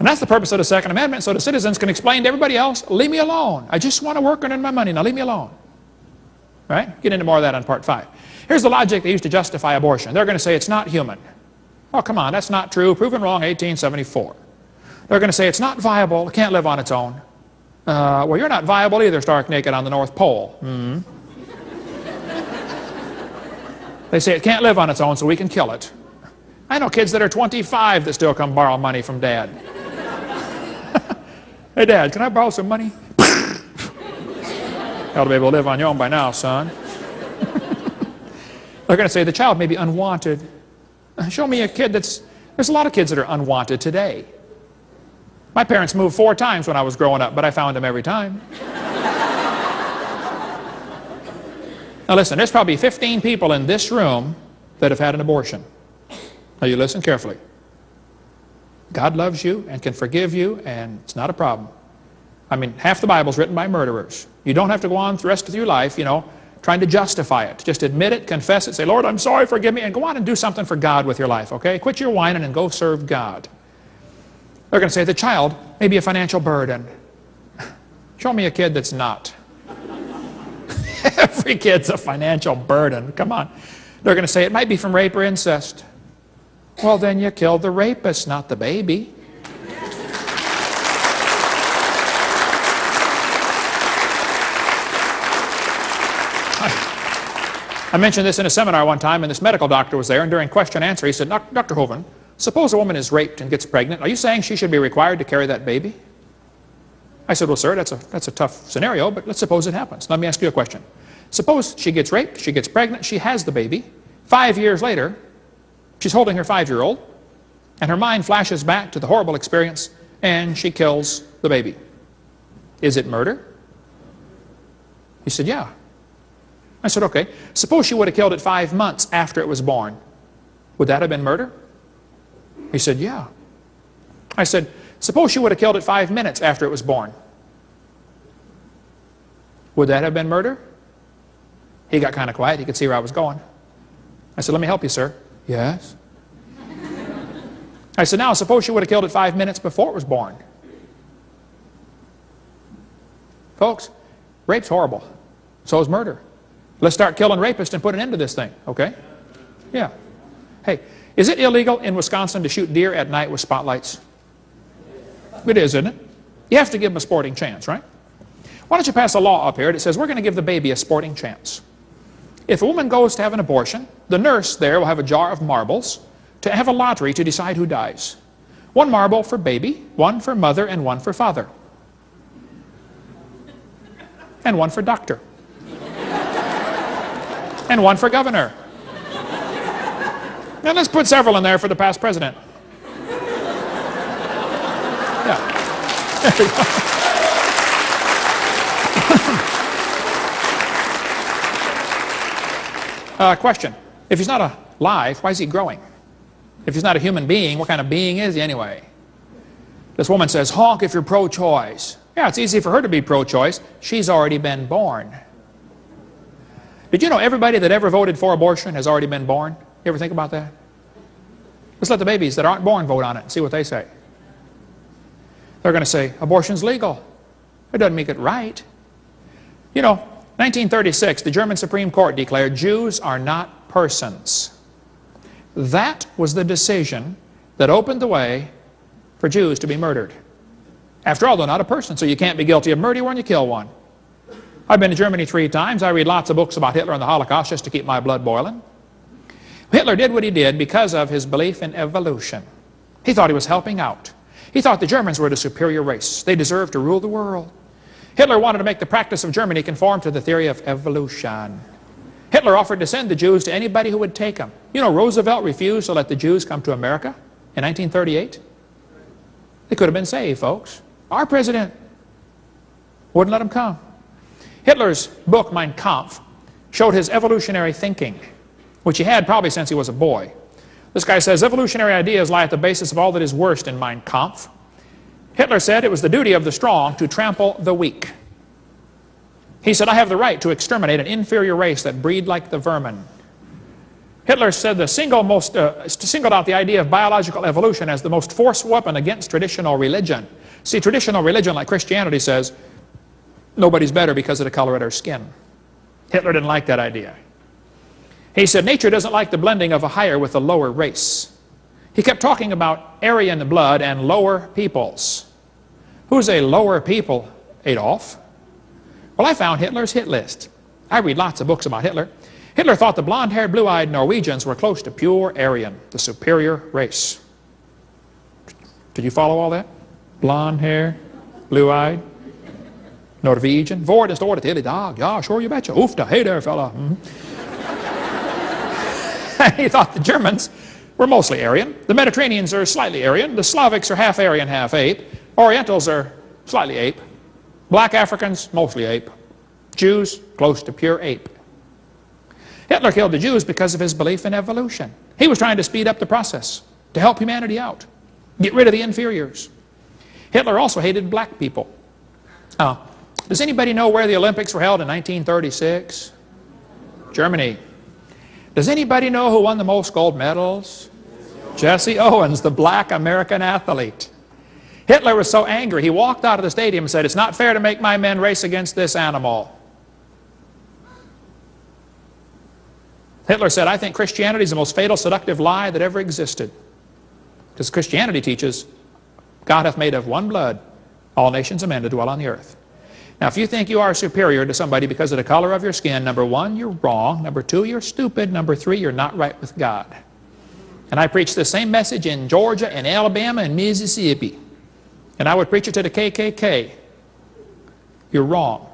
And that's the purpose of the Second Amendment, so the citizens can explain to everybody else, leave me alone. I just want to work and earn my money. Now leave me alone. Right? Get into more of that on part 5. Here's the logic they used to justify abortion. They're going to say it's not human. Oh, come on, that's not true. Proven wrong, 1874. They're going to say it's not viable. It can't live on its own. Well, you're not viable either, stark naked on the North Pole. They say it can't live on its own, so we can kill it. I know kids that are 25 that still come borrow money from Dad. Hey, Dad, can I borrow some money? You ought to be able to live on your own by now, son. They're going to say the child may be unwanted. Show me a kid that's... There's a lot of kids that are unwanted today. My parents moved 4 times when I was growing up, but I found them every time. Now listen, there's probably 15 people in this room that have had an abortion. Now you listen carefully. God loves you and can forgive you, and it's not a problem. I mean, half the Bible's written by murderers. You don't have to go on the rest of your life, you know, trying to justify it. Just admit it, confess it, say, Lord, I'm sorry, forgive me, and go on and do something for God with your life, okay? Quit your whining and go serve God. They're going to say the child may be a financial burden. Show me a kid that's not. Every kid's a financial burden. Come on. They're going to say it might be from rape or incest. Well, then you killed the rapist, not the baby. I mentioned this in a seminar one time, and this medical doctor was there, and during question and answer he said, Dr. Hovind, suppose a woman is raped and gets pregnant. Are you saying she should be required to carry that baby? I said, well, sir, that's a tough scenario, but let's suppose it happens. Let me ask you a question. Suppose she gets raped, she gets pregnant, she has the baby. 5 years later, she's holding her 5-year-old, and her mind flashes back to the horrible experience, and she kills the baby. Is it murder? He said, yeah. I said, okay. Suppose she would have killed it 5 months after it was born. Would that have been murder? He said, yeah. I said, suppose she would have killed it 5 minutes after it was born. Would that have been murder? He got kind of quiet. He could see where I was going. I said, let me help you, sir. Yes. I said, now, suppose she would have killed it 5 minutes before it was born. Folks, rape's horrible. So is murder. Let's start killing rapists and put an end to this thing, okay? Yeah. Hey, is it illegal in Wisconsin to shoot deer at night with spotlights? It is, isn't it? You have to give them a sporting chance, right? Why don't you pass a law up here that says we're going to give the baby a sporting chance. If a woman goes to have an abortion, the nurse there will have a jar of marbles to have a lottery to decide who dies. 1 marble for baby, 1 for mother, and 1 for father. And 1 for doctor. And 1 for governor. And let's put several in there for the past president. Yeah. There you go. Question. If he's not alive, why is he growing? If he's not a human being, what kind of being is he anyway? This woman says, honk if you're pro-choice. Yeah, it's easy for her to be pro-choice. She's already been born. Did you know everybody that ever voted for abortion has already been born? You ever think about that? Let's let the babies that aren't born vote on it and see what they say. They're going to say, abortion's legal. It doesn't make it right. You know, 1936, the German Supreme Court declared Jews are not persons. That was the decision that opened the way for Jews to be murdered. After all, they're not a person, so you can't be guilty of murder when you kill one. I've been to Germany 3 times. I read lots of books about Hitler and the Holocaust just to keep my blood boiling. Hitler did what he did because of his belief in evolution. He thought he was helping out. He thought the Germans were the superior race. They deserved to rule the world. Hitler wanted to make the practice of Germany conform to the theory of evolution. Hitler offered to send the Jews to anybody who would take them. You know, Roosevelt refused to let the Jews come to America in 1938. They could have been saved, folks. Our president wouldn't let them come. Hitler's book, Mein Kampf, showed his evolutionary thinking, which he had probably since he was a boy. This guy says, evolutionary ideas lie at the basis of all that is worst in Mein Kampf. Hitler said it was the duty of the strong to trample the weak. He said, I have the right to exterminate an inferior race that breed like the vermin. Hitler said singled out the idea of biological evolution as the most forceful weapon against traditional religion. See, traditional religion like Christianity says nobody's better because of the color of their skin. Hitler didn't like that idea. He said nature doesn't like the blending of a higher with a lower race. He kept talking about Aryan blood and lower peoples. Who's a lower people, Adolf? Well, I found Hitler's hit list. I read lots of books about Hitler. Hitler thought the blonde-haired, blue-eyed Norwegians were close to pure Aryan, the superior race. Did you follow all that? Blonde hair, blue-eyed, Norwegian. Vår det står det till idag. Ja, sure you betcha. Oofta, hey there, fella. He thought the Germans were mostly Aryan. The Mediterraneans are slightly Aryan. The Slavics are half Aryan, half ape. Orientals are slightly ape. Black Africans, mostly ape. Jews, close to pure ape. Hitler killed the Jews because of his belief in evolution. He was trying to speed up the process, to help humanity out, get rid of the inferiors. Hitler also hated black people. Does anybody know where the Olympics were held in 1936? Germany. Does anybody know who won the most gold medals? Jesse Owens, the black American athlete. Hitler was so angry, he walked out of the stadium and said, "It's not fair to make my men race against this animal." Hitler said, "I think Christianity is the most fatal, seductive lie that ever existed." Because Christianity teaches, God hath made of one blood all nations of men to dwell on the earth. Now, if you think you are superior to somebody because of the color of your skin, number one, you're wrong. Number two, you're stupid. Number three, you're not right with God. And I preach the same message in Georgia and Alabama and Mississippi. And I would preach it to the KKK. You're wrong.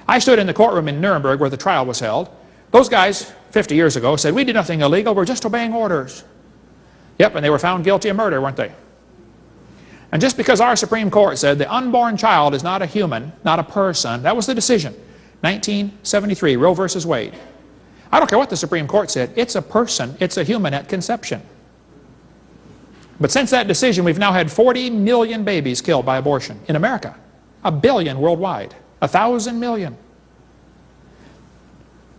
I stood in the courtroom in Nuremberg where the trial was held. Those guys, 50 years ago, said, "We did nothing illegal, we're just obeying orders." Yep, and they were found guilty of murder, weren't they? And just because our Supreme Court said the unborn child is not a human, not a person, that was the decision. 1973, Roe versus Wade. I don't care what the Supreme Court said, it's a person, it's a human at conception. But since that decision, we've now had 40 million babies killed by abortion in America. 1 billion worldwide. 1,000 million.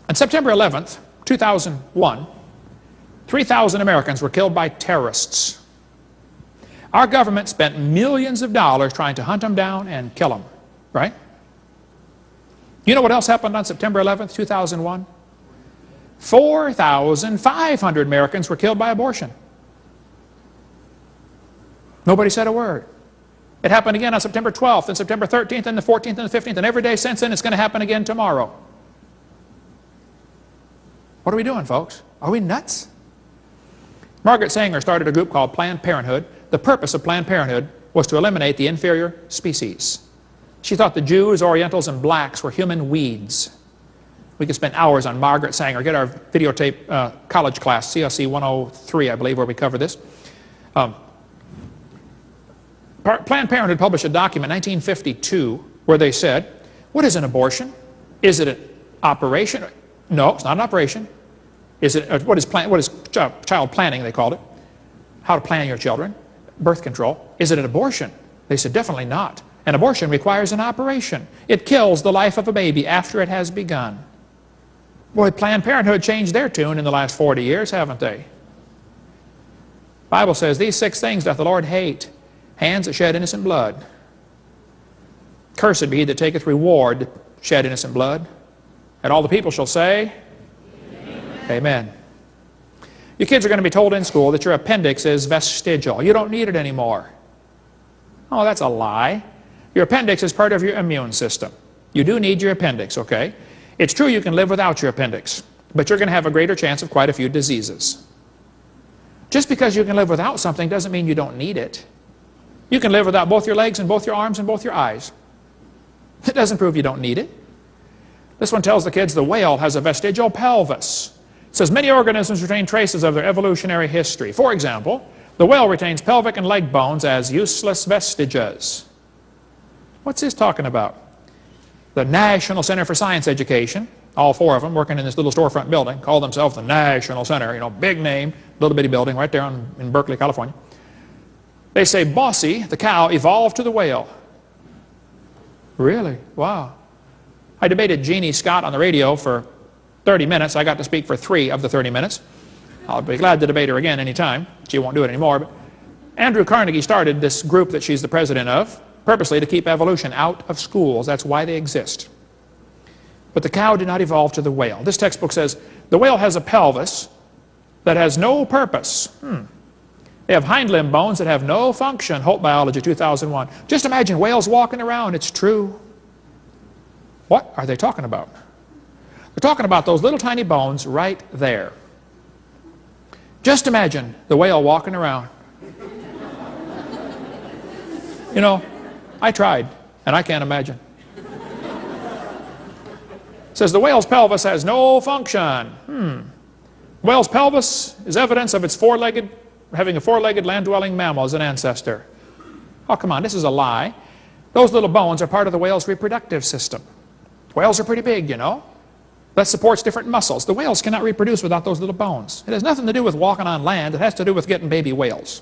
On September 11th, 2001, 3,000 Americans were killed by terrorists. Our government spent millions of dollars trying to hunt them down and kill them, right? You know what else happened on September 11th, 2001? 4,500 Americans were killed by abortion. Nobody said a word. It happened again on September 12th and September 13th and the 14th and the 15th, and every day since then it's going to happen again tomorrow. What are we doing, folks? Are we nuts? Margaret Sanger started a group called Planned Parenthood. The purpose of Planned Parenthood was to eliminate the inferior species. She thought the Jews, Orientals, and blacks were human weeds. We could spend hours on Margaret Sanger. Get our videotape college class, CLC 103, I believe, where we cover this. Planned Parenthood published a document in 1952 where they said, what is an abortion? Is it an operation? No, it's not an operation. Is it, what is child planning, they called it. How to plan your children. Birth control. Is it an abortion? They said, definitely not. An abortion requires an operation. It kills the life of a baby after it has begun. Boy, Planned Parenthood changed their tune in the last 40 years, haven't they? The Bible says, these 6 things doth the Lord hate. Hands that shed innocent blood. Cursed be he that taketh reward to shed innocent blood. And all the people shall say, Amen. Amen. Your kids are going to be told in school that your appendix is vestigial. You don't need it anymore. Oh, that's a lie. Your appendix is part of your immune system. You do need your appendix, okay? It's true you can live without your appendix, but you're going to have a greater chance of quite a few diseases. Just because you can live without something doesn't mean you don't need it. You can live without both your legs and both your arms and both your eyes. It doesn't prove you don't need it. This one tells the kids the whale has a vestigial pelvis. It says many organisms retain traces of their evolutionary history. For example, the whale retains pelvic and leg bones as useless vestiges. What's this talking about? The National Center for Science Education, all 4 of them working in this little storefront building, call themselves the National Center, you know, big name, little bitty building right there in Berkeley, California. They say Bossy, the cow, evolved to the whale. Really? Wow. I debated Jeannie Scott on the radio for 30 minutes. I got to speak for 3 of the 30 minutes. I'll be glad to debate her again anytime. She won't do it anymore. But Andrew Carnegie started this group that she's the president of purposely to keep evolution out of schools. That's why they exist. But the cow did not evolve to the whale. This textbook says the whale has a pelvis that has no purpose. They have hind limb bones that have no function. Holt Biology 2001. Just imagine whales walking around. It's true. What are they talking about? They're talking about those little tiny bones right there. Just imagine the whale walking around. You know, I tried, and I can't imagine. It says the whale's pelvis has no function. Whale's pelvis is evidence of its having a four-legged land-dwelling mammal as an ancestor. Oh, come on, this is a lie. Those little bones are part of the whale's reproductive system. Whales are pretty big, you know. That supports different muscles. The whales cannot reproduce without those little bones. It has nothing to do with walking on land. It has to do with getting baby whales.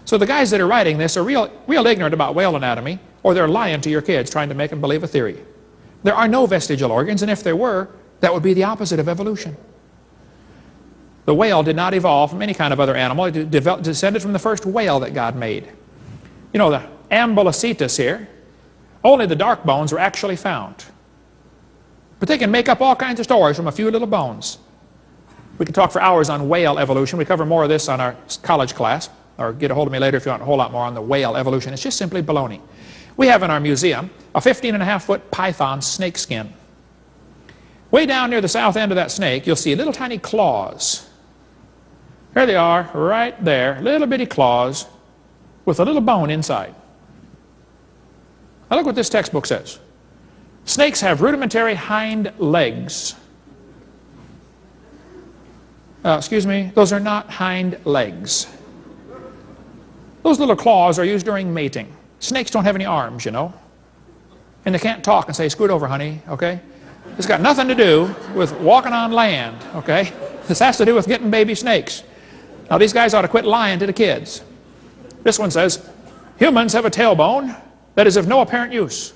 So the guys that are writing this are real ignorant about whale anatomy, or they're lying to your kids trying to make them believe a theory. There are no vestigial organs, and if there were, that would be the opposite of evolution. The whale did not evolve from any kind of other animal. It descended from the first whale that God made. You know, the Ambulocetus here, only the dark bones were actually found. But they can make up all kinds of stories from a few little bones. We could talk for hours on whale evolution. We cover more of this on our college class, or get a hold of me later if you want a whole lot more on the whale evolution. It's just simply baloney. We have in our museum a 15.5-foot python snake skin. Way down near the south end of that snake, you'll see little tiny claws. There they are, right there, little bitty claws with a little bone inside. Now look what this textbook says. Snakes have rudimentary hind legs. Excuse me, those are not hind legs. Those little claws are used during mating. Snakes don't have any arms, you know. And they can't talk and say, scoot over, honey, okay? It's got nothing to do with walking on land, okay? This has to do with getting baby snakes. Now these guys ought to quit lying to the kids. This one says, humans have a tailbone that is of no apparent use.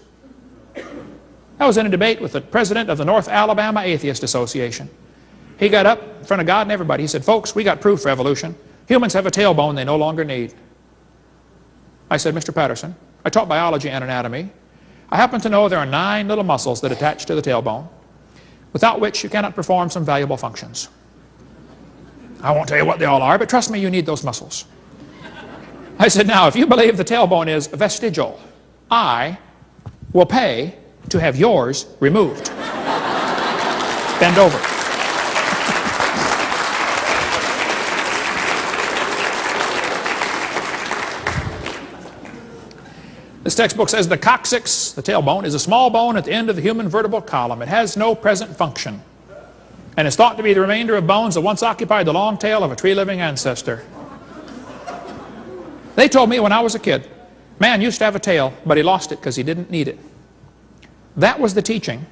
I was in a debate with the president of the North Alabama Atheist Association. He got up in front of God and everybody. He said, folks, we got proof for evolution. Humans have a tailbone they no longer need. I said, Mr. Patterson, I taught biology and anatomy. I happen to know there are 9 little muscles that attach to the tailbone, without which you cannot perform some valuable functions. I won't tell you what they all are, but trust me, you need those muscles. I said, now, if you believe the tailbone is vestigial, I will pay to have yours removed. Bend over. This textbook says the coccyx, the tailbone, is a small bone at the end of the human vertebral column. It has no present function, and is thought to be the remainder of bones that once occupied the long tail of a tree-living ancestor. They told me when I was a kid, man used to have a tail, but he lost it because he didn't need it. That was the teaching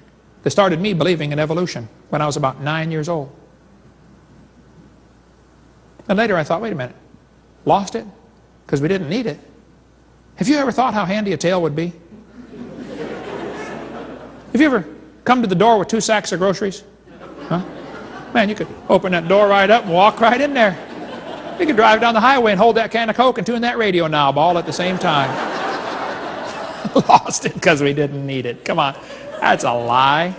that started me believing in evolution when I was about 9 years old. And later I thought, wait a minute, lost it because we didn't need it? Have you ever thought how handy a tail would be? Have you ever come to the door with 2 sacks of groceries? Huh? Man, you could open that door right up and walk right in there. You could drive down the highway and hold that can of Coke and tune that radio knob all at the same time. Lost it because we didn't need it. Come on, that's a lie.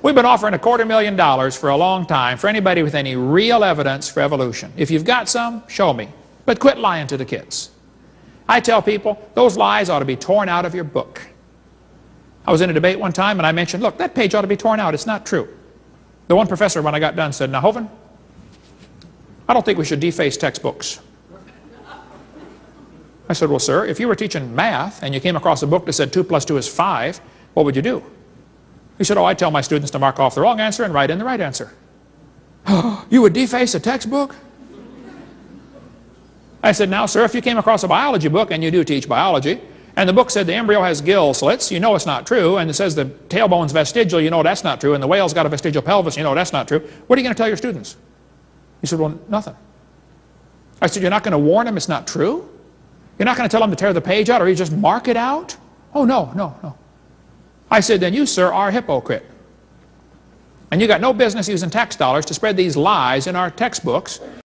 We've been offering $250,000 for a long time for anybody with any real evidence for evolution. If you've got some, show me. But quit lying to the kids. I tell people, those lies ought to be torn out of your book. I was in a debate one time and I mentioned, look, that page ought to be torn out. It's not true. The one professor, when I got done, said, now, Hovind, I don't think we should deface textbooks. I said, well, sir, if you were teaching math and you came across a book that said 2 + 2 is 5, what would you do? He said, oh, I tell my students to mark off the wrong answer and write in the right answer. You would deface a textbook? I said, now, sir, if you came across a biology book, and you do teach biology, and the book said the embryo has gill slits, you know it's not true, and it says the tailbone's vestigial, you know that's not true, and the whale's got a vestigial pelvis, you know that's not true, what are you going to tell your students? He said, well, nothing. I said, you're not going to warn them it's not true? You're not going to tell them to tear the page out, or you just mark it out? Oh, no, no, no. I said, then you, sir, are a hypocrite. And you got no business using tax dollars to spread these lies in our textbooks.